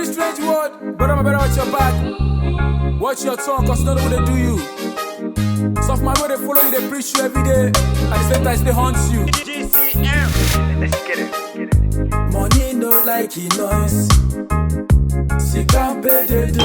very strange word, but I'm better watch your back. Watch your tongue, cause none of they do you. Some of my way they follow you, they preach you every day. At the same time, they haunt you. Let's get it. Money no like it noise. Sika Dede.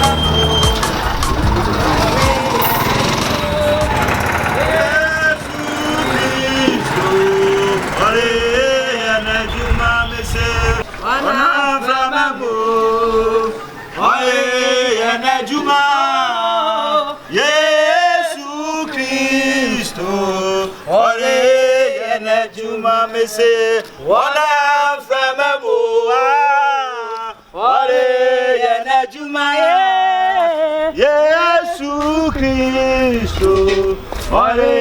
Juma me say wana from aboa ore ye na juma Yesu Kristo ore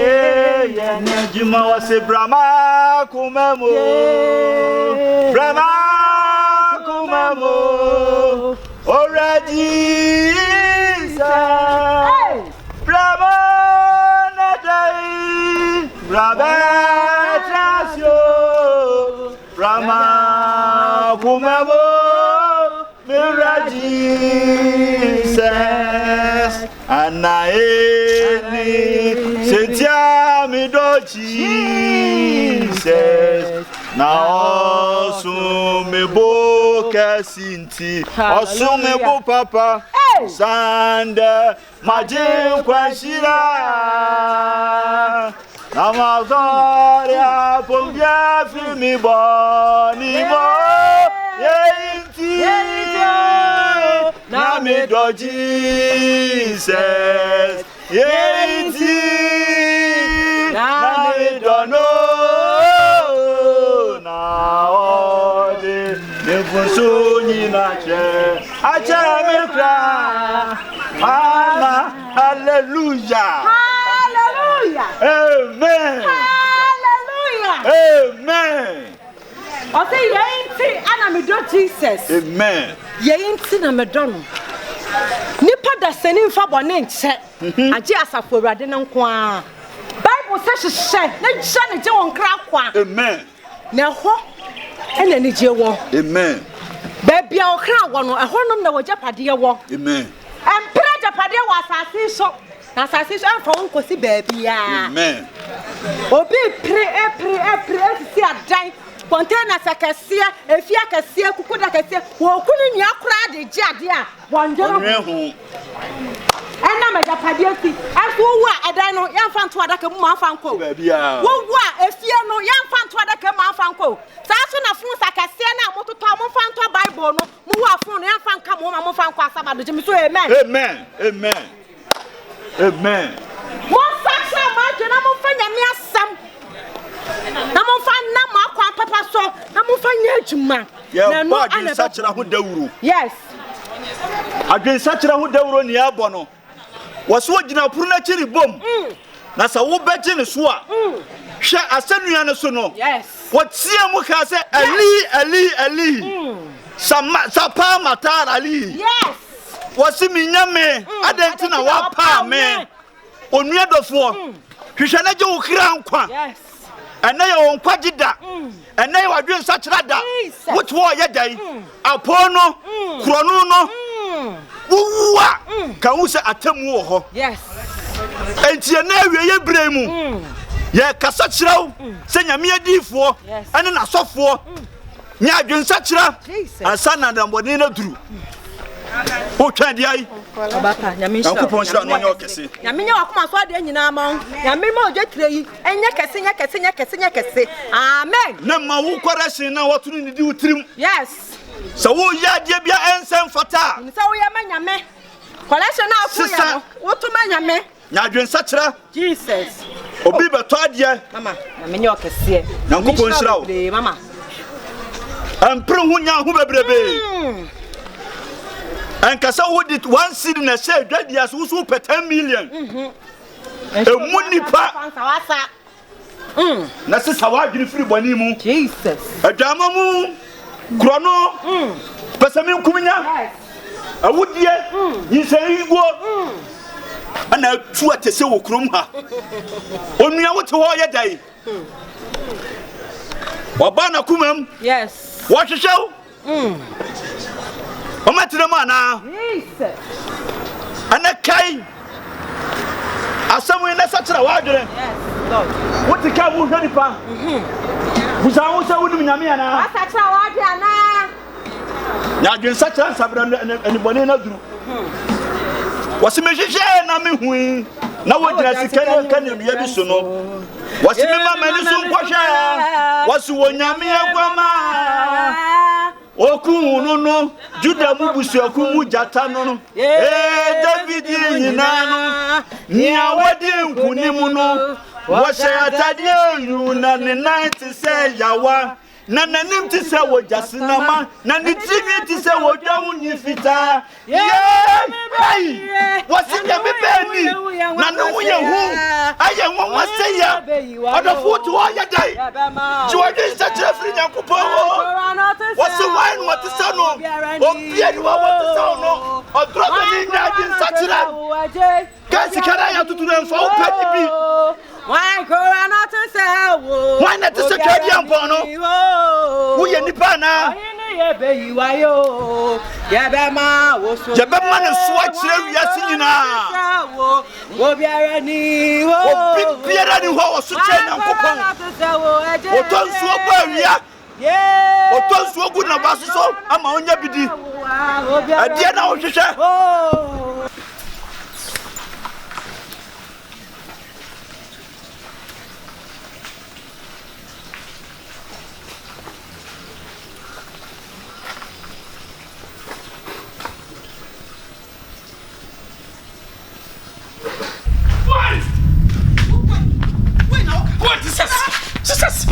ye na juma wase brahma kumemo ore Jesus brahma na dai brahma Rama kumabo miraji Jesus anaeni setia mi do Jesus na osun bo kasinti osun bo papa sande majin kwashira Namazoria pombia fimi boni mo yeinti na me do Jesus yeinti na me do no na ode nefuso nyina che acha me kra ana hallelujah. Amen. Hallelujah. Amen. I say, ye and I do Jesus. Amen. Ye ain't in a Madonna. Nipper da sending for one inch. I just have for Radin Qua. Bible says, let Shannon Joe crack. Amen. Now, what? And then it's your war. Amen. Baby, I'll cry one or a horn of the Japadia war. Amen. And Pira Japadia was I see so. As I say, I'm from Cosi baby. Amen. Obi pray see a die. Containers I can see, if you can see a cuckoo, I can see, well, couldn't you cry the jadia? One day. And I'm a Japadiati. As who were I don't know, young fan to a Mafanco. Baby, if you know young fan to a Mafanco. That's when I found I can see now what to come on fan to a Bible. Move from young fan come home and move on Quasa, the Jimmy. Amen. Amen. Amen. What such a man, I'm on fire, me as some. I'm on fire, Nama, Papa, so I'm on fire, Juma. Yeah, but I'm such a good deal. Yes. Against such a good deal on the Abono. Was what you know, Prunachiri bomb. That's a wood bet in the swat. Shall I send you an sono? Yes. What Siamuka said, Ali. Sapa Matar Ali. Yes. What's in me, yame? I don't know what pa me. On the other four, you shall not do crown. Yes. And now on Quadida. And now I doing such rather. What war ye day? Apono, Cronuno. Can we say at war? Yes. And you know, ye bremu. Ye Cassachro, send a mere D4, and then a soft war. Nya doing such a son and Bonino drew. Who can I? Bata, Yamisha, Yamina, come on, so then you know, Yamimo, Jetray, and Yakassin. Amen. No, my who question now what to do with him. Yes. So, ya, dear, and send for ta. So, Yamame. Collection now, sister. What to Mayame? Now, doing such a Jesus. Obiba Todia, Mamma, Yaminyoka, see. Now, go on, Mamma. And Prunia, who be. And Cassa would it one seed in a shell, that yes, who's super 10 million. A money pa. That's how I do free Bonimu. Jesus. A Damamu, Chrono, Pessamim Kumina. I would yet, you say, go. And I threw at the Sew Krumha. Only I want to all your day. Wabana Kumam. Yes. Watch the show. Omatinamana. Jesus. And a kind. As someone that's such a water. Yes, Lord. What the cow would help her? Who's also with Yamiana? Such a water. Now, you're such a sabran and Bonina do. Was a magician, I mean, now what does it can you be able to know? Was it Mamma Medicine? Was one Yamia Guama? Oku no Juda mubusu okumu jatano David yinano nia wadi nkunimu no wo atade yu na ne night say yawa na nanim ti say wo jasinama na ne timi ti say wo dwawu ni fita hey wasinya bebeni na no wo yehu aye won wase ya odofo to wo ya dai jiwade sa trefri nyankopon what's the wine? What the son of? Oh, Pierre, what the son of? Oh, brother, you in such a guys, can I have to do them for Petty? Why go not to sell? Why not to secure the Ampono? Who you Nipana? Yabama was Jabama and Swatch, Yasina. Oh, Biarani, oh, big Pierre, who was such a Ampono. Oh, don't swap, yeah. Yeah. Oh, don't swap with Nabasso. I'm on your biddy. I did now, Shisha. What is this? Sisters!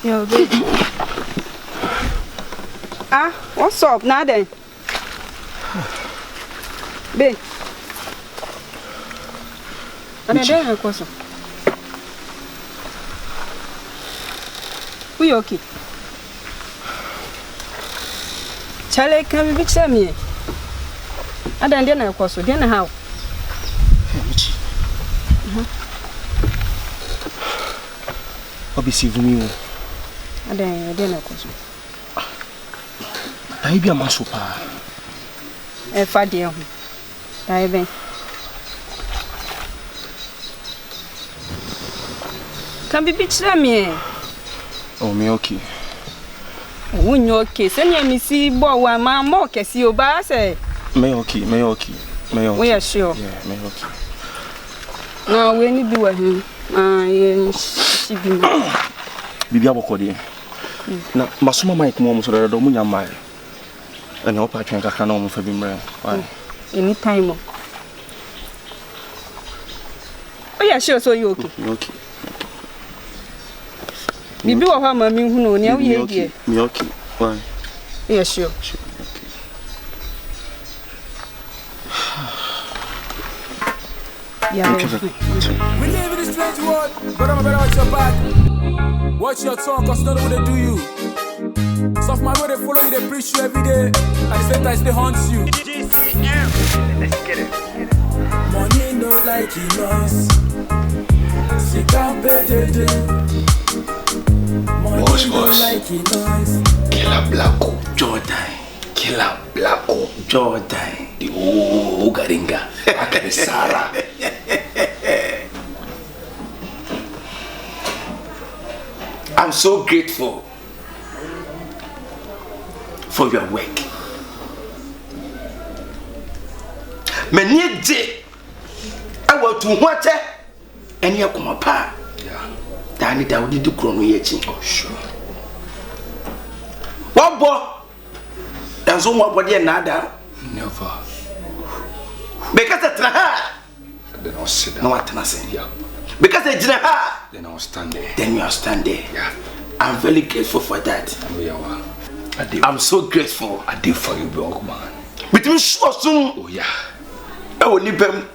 Yo, baby. Ah, what's up now then? Babe. And then I was. We okay? Charlie, can we tell me? And then I was. Then how? Obisi vumi. Then I was. I be a man super. Fadia. I be. Can be bitch me. Oh, me okay. When you okay, send me see boy one man more can see you by say. Me okay. We are sure. Yeah, me okay. No, we need to do him. She be. Bibi abokode. Na masoma mic mo so do mu nyama. And hope I can kakra na mo fa bi mre. Why? Anytime. Oh yeah, sure, so you okay? Okay. Bibi wo ha ma mi hu no ne wo ye die. Me okay. Why? Yeah, sure. Okay. Yeah. We live in this strange world, but I'm better watch your back. Watch your tongue, cause none of they do you. Soft my way, they follow you, they preach you every day. And the same time, they haunt you. Let's get it. Money no like noise. Sika Dede. Money no like noise. Killer Black Jordan. Killer Black Jordan. The Garinga. Akane Sarah. I'm so grateful for your work. Many day I want to watch and you come apart. Yeah. Danny Dawdi do chrono yechi. Oh sure. What boy? There's no one body another. Never. Because the traha. Then I'll sit down. No what can I say? Yeah. Because the jinaha. Then I'll stand there. Then you are standing. Yeah. I'm very grateful for that. I'm so grateful. I did for you, young man. Between sure soon. Oh yeah. I will need them.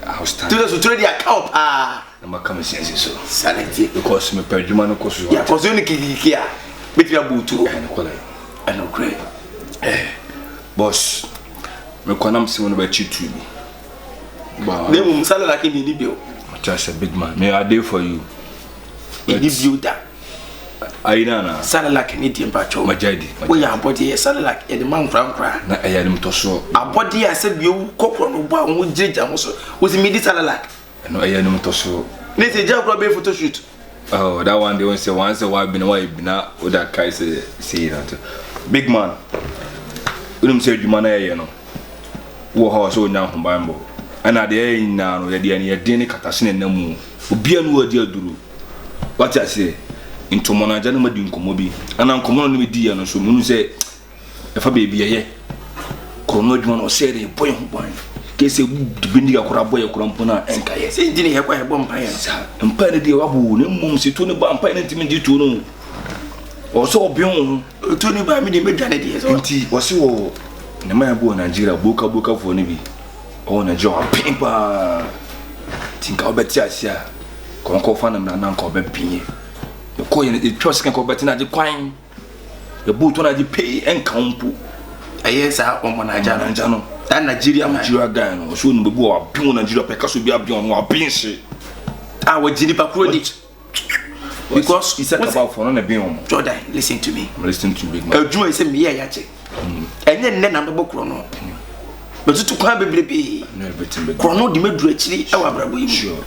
I'll stand. To the trade account. Ah. I'm not coming since so. Sanity. Because me per Jumano course. Yeah, because you need to between a boot too. And call it. I know great. Boss. Me kwanam si wonu ba chitu bi. Ba. They will sell like in the bill. Just a big man. May I do for you? If you that. I know. Salak and eating patrol. My daddy. We are body a salak and the man from cry. I had him to show. A body I said you cock on one with Jade also was immediate salak. No, I had him to show. Let's say Jack Robbie photo shoot. Oh, that one they won't say once a while been away now with that guy say that. Big man. We don't say you man you know. Wo house o nya hombambo. Ana de ina no ye de ne ye den katasene na mu. Obi anu odi aduru. What I say? Into monaja no madi nkomo bi. Ana nkomo no me di ya no so mu say e fa baby ye. Krono adwuma no say de boy ho boy. Kese bindi akora boy akora mpona enka ye. Say dine ye kwa ye bom pan ye. Mpa ne de wabu ne mum se to ne ba mpa ne ntimi di to no. O so obion to ni ba mi de medwane de so. Nti o se wo ne ma bo Nigeria boka for ne bi. O Nigeria pimpa. Tinka obeti asia. Konko fa na na nka obepinye. Ko ye e trust kan ko obeti na de kwan. The boot na de pay enka mpo. Aye sa o mo na ja no. That Nigeria guy no so no be bo abin Nigeria pe kaso bi abin no abin se. Ah we jini pa kuro di. Because he said about for no be on. Jordan, listen to me. I'm listening to big man. Adwuma say me ya che. Enye nne na me kuro no. But to kwa bebrebe. No everything big. Kuro no di meduru akiri e wa brabo yi. Sure.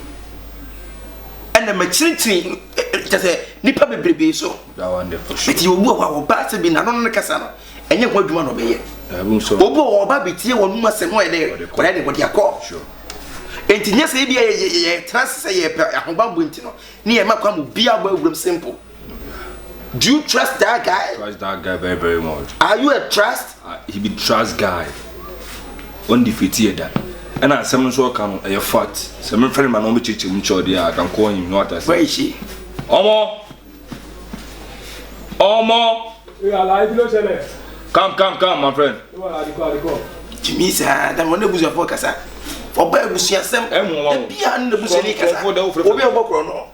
And the machinery just nipa bebrebe so. That one there for sure. But you wo ba se bi na no kasa no. Enye kwa adwuma no be ye. So Obo oba betie wonu masemo e de ko de body akọ. Sure. Enti nya se bia ye trans say ye ahobambo enti no. Ni ye makwa mo bia gba awuram simple. Do you trust that guy? Trust that guy very, very much. Are you a trust? He be trust guy. Undefeated that. And I some so can a fat. Some friend man no me chichi mu chodi I can call him what I say. Where is she? Omo. We are live below channel. Come, my friend. Jimmy said, "That one was your focus." For by Busia Sam, bia no busani kasa. Obi obokro no.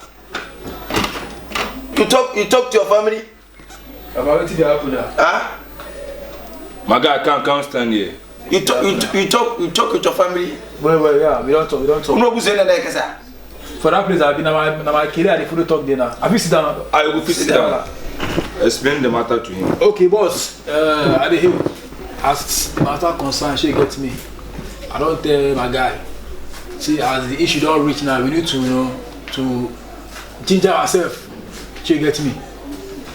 You talk to your family? About it happen now. Ah? My guy can't stand here. You talk with your family? Well, yeah, we don't talk. No busani na kasa. For that place I've been na my career I dey talk there now. Have you sit down? I will sit down. Explain the matter to him. Okay, boss. I dey hear. As matter concern, she get me. I don't tell my guy. See, as the issue don't reach now, we need to to ginger ourselves. She get me.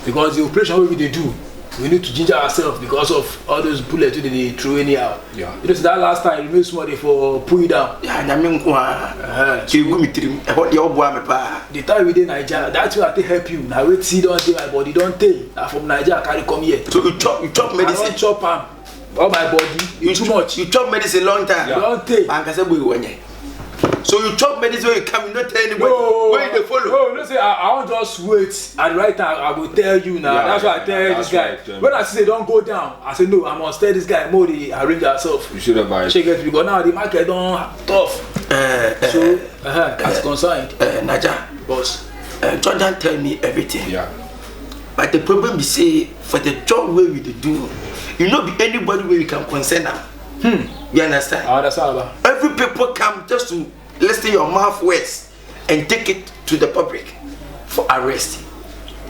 Because the operation we do, we need to ginger ourselves because of all those bullets they throw anyhow. Yeah. You know, that last time you made somebody for pull you down. Yeah, na me nko you go me trim. E what your boy me pa. The time we dey Nigeria, that's why I take help you. Now wait see don't take my body, don't take. Now from Nigeria I carry come here. So you chop medicine. I don't chop am. All my body, you too much. You chop medicine long time. Yeah. Don't take. And kase boy wenye. So you chop medicine when you come, you not tell anybody. Where they follow? No, no say I won't just wait. At the right time, I will tell you now. Yeah, that's why I tell this guy. Right, when I say don't go down, I say no. I must tell this guy more. They arrange ourselves. You should have buy. She get because now the market don't tough. So as concerned, Naja, boss. Jordan tell me everything. Yeah. But the problem is say for the job where we do, you know, be anybody where we can concern now. You understand? That's all. Every people come just to listen your mouth words and take it to the public for arrest.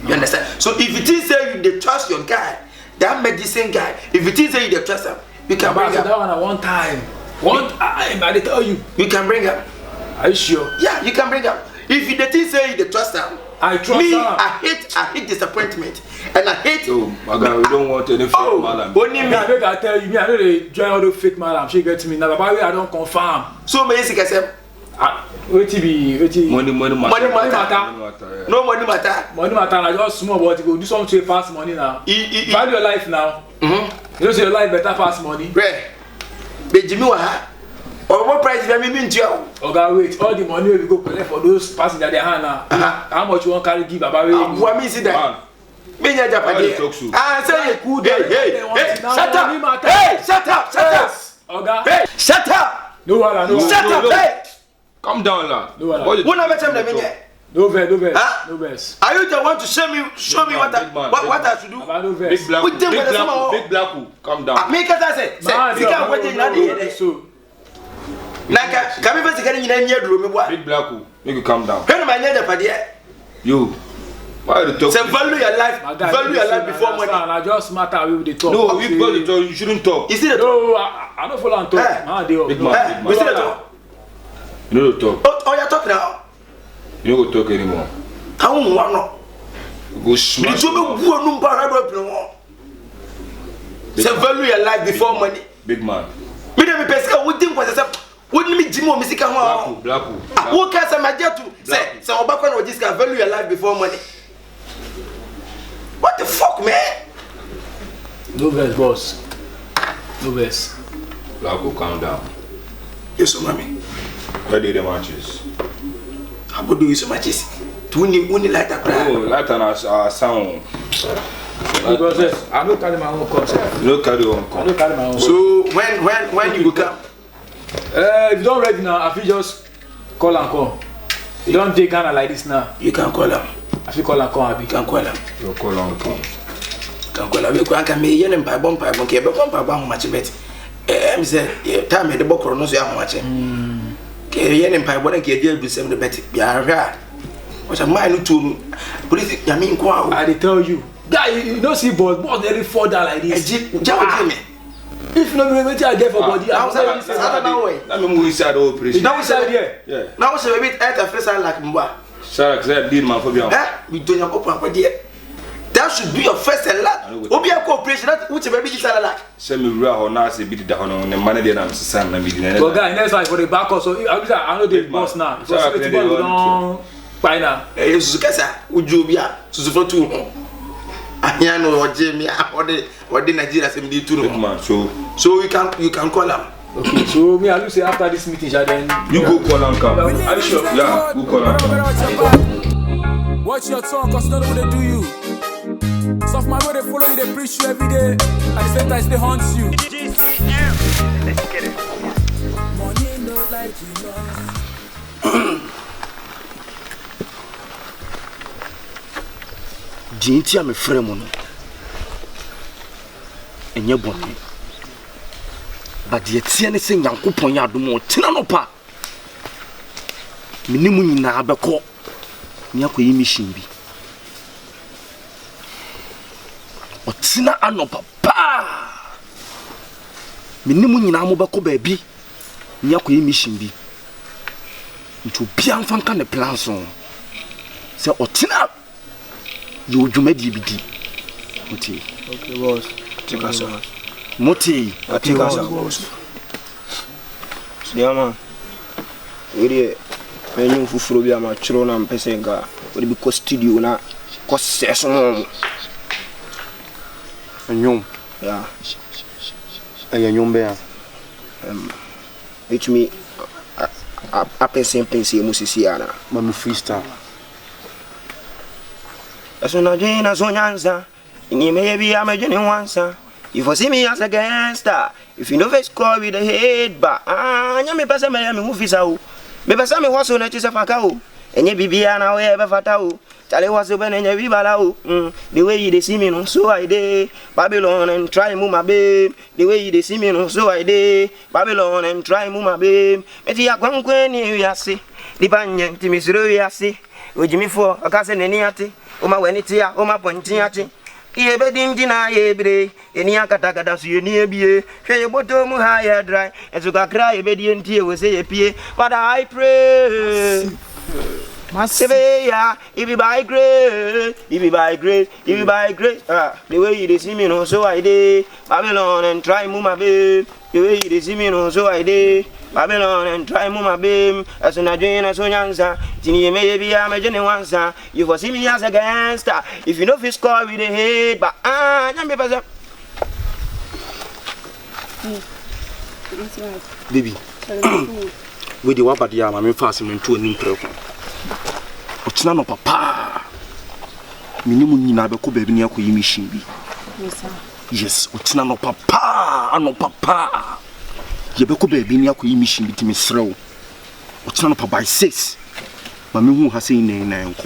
You understand? So if it is say you they trust your guy, that medicine guy, if it is say you they trust him, you can bring him. That one at one time. One time, I tell you. You can bring him. Are you sure? Yeah, you can bring him. If you the say you they trust him, I trust me, him. I hate disappointment. And I hate. Oh, my God, we don't want any fake malam. Only me. I tell you, me, I know they join all the fake malam. She get to me now, but I don't confirm. So many Sika say. Wait Money matter. Yeah. No money matter. Money matter. I just small, but you go do something to pass money now. Value your life now. You know, say your life better pass money. Right. But Jimmy, or what price you mean to you? Okay, wait. All the money we go collect for those passengers their hand now. How much you want carry give about? What mean see that? Me nya Japan. Say good. Hey, shut up. Hey, shut up. Okay. Hey, shut up. No one, no. Shut up. Hey. Calm down, lad. No one. Who never tell me that? No verse. Are you the one to show me what I should do? No verse. Big black. Calm down. Me kata say, Sika what you not here. So. Naka, can we first get in nyina nya duro me boy. Big black, make you calm down. When my nya pade. You. Why you talk? Say value your life. Value your life before money. I just matter with the talk. No, we got to talk. You shouldn't talk. Is it No, I don't follow and talk. Big man. Is it talk? You know to talk. Oh, you talk now. You don't go talk anymore. I won't want no. Go smash. You don't go no parado no. Say value your life before money. Big man. Me dem pesca we think was say wouldn't me jimo me sika ho. Black. Who can say my to say obakwa no this can value your life before money. What the fuck, man? No verse, boss. No verse. Black will calm down. Yes, so mommy. Where did the matches? How about do you so much is? To only light up. Oh, light on our sound. Because I don't carry my own concept. You don't carry your own I don't carry my own. So when you go come? If you don't ready now, I feel just call and come. You don't take Ghana like this now. You can call him. I feel call and come, Abi. You can call him. You call on come. Can call him. You can me yen by bomb by bomb. But bomb by bomb much bet. Say time the book or no so much. Yen by bomb get deal with some the bet. Yeah, what a mind to police. I mean, I tell you, guy, you don't see boss nearly fall down like this. If no be wetin I get for body, I don't know. Let me move inside the operation. Now inside here. Yeah. Now say we eat a face like mba. Sarah said deal man for me. We don't have open there. That should be your first and last. Obi a cooperation that which baby is like. Send me real or not say bit the hono the money there am san na me di na. But guy, next time for the back also, I know the boss now. So it's don't buy now. Susu kasa uju bia susu for two. Anya no oje me ode Nigeria say me di two man. So you can call him. Okay, so me I will say after this meeting, then you go call and come. Are you sure? Yeah, go call and come. Watch your tongue, cause none of they do you. Soft man, they follow you, they preach you every day. At the same time, they haunt you. Let's get it. Money no like you lost. Jinti am frame no. Enye boni. But the tiene se Nyankopon ya adom o tena no pa. Minimu nyina abekọ. Ni akoyi mission bi. O tena anopa pa. Minimu nyina mo bekọ ba bi. Ni akoyi mission bi. Nti obi amfanka ne plan so. Se o tena you dwumadi bi di. Muti. Okay, boss. Take us on. Muti. Take us on, boss. Yeah, man. We when you fufuro bi ama chiro na mpese nga we be ko studio na ko seso Anyom. yeah Anyom be ya. It me a pense musisi ana Mami freestyle. Eso na jina so nyanza ni me bi am jini wansa. If you see me as a gangster, if you know face score with the head ba anya me pesa me me movisa o. Me pesa me waso na chisa faka o. Enye bibia na we be fata o. Chale waso be enye bibala o. The way you see me no so I dey Babylon and try move my babe. The way you see me no so I dey Babylon and try move my babe. Meti akwankwe ni wiase. Di banye ti misiro wiase. Ojimi fo akase neni ate. O ma weni tia o ma ponti ate. Iye bedim dina yebre eni akata kata su eni ebie hwe ye boto mu ha ye dry ezo kakra ye bedie ntie we say ye pie but I pray Massive ya if you by grace if you by grace if you by grace the way you see me no so I dey Babylon and try move my babe the way you see me no so I dey Babylon and try move my babe as na join as onyansa tini me be am jene wansa you for see me as a gangster if you know fi score with the head but nyambe pasa Baby. We the wa badia ma me fast me nto ani mpreko. O tena no papa. Minimu nyina be ko ba bi ne akoyi mission bi. Yes, o tena no papa, ano papa. Ye be ko ba bi ne akoyi mission bi ti me srew. O tena no papa by 6. Ma me hu ha sei na enko.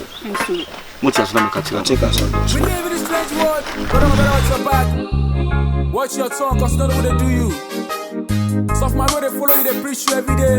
Mo tia so na me ka tira. take us on. We live in this strange world, but I'm about your back. Watch your tongue, cause none of they do you. Soft man, they follow you, they preach you every day.